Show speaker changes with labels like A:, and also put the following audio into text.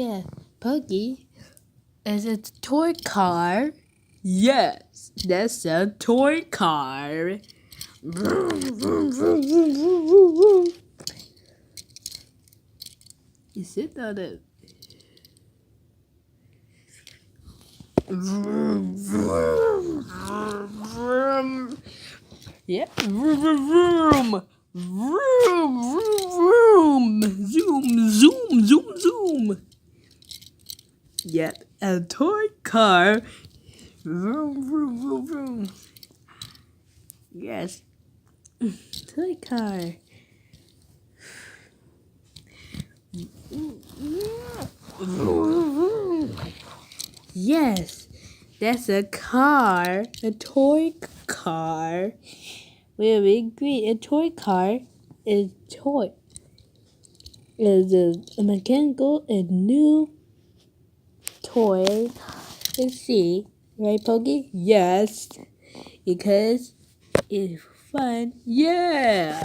A: Yeah, pokey is a toy car. Yes, that's a toy car. Vroom, vroom, vroom, vroom, vroom, vroom, vroom. You sit on it. Vroom, vroom, vroom, vroom. Yeah, vroom, vroom, vroom. Vroom, vroom, vroom. Zoom, zoom, zoom, zoom. Yep, a toy car. Vroom, vroom, vroom, vroom. Yes, toy car. Yes, that's a car, a toy car. We agree, a toy car is toy. Is a mechanical and new toy. Let's see, right, Pokey? Yes, because it's fun. Yeah.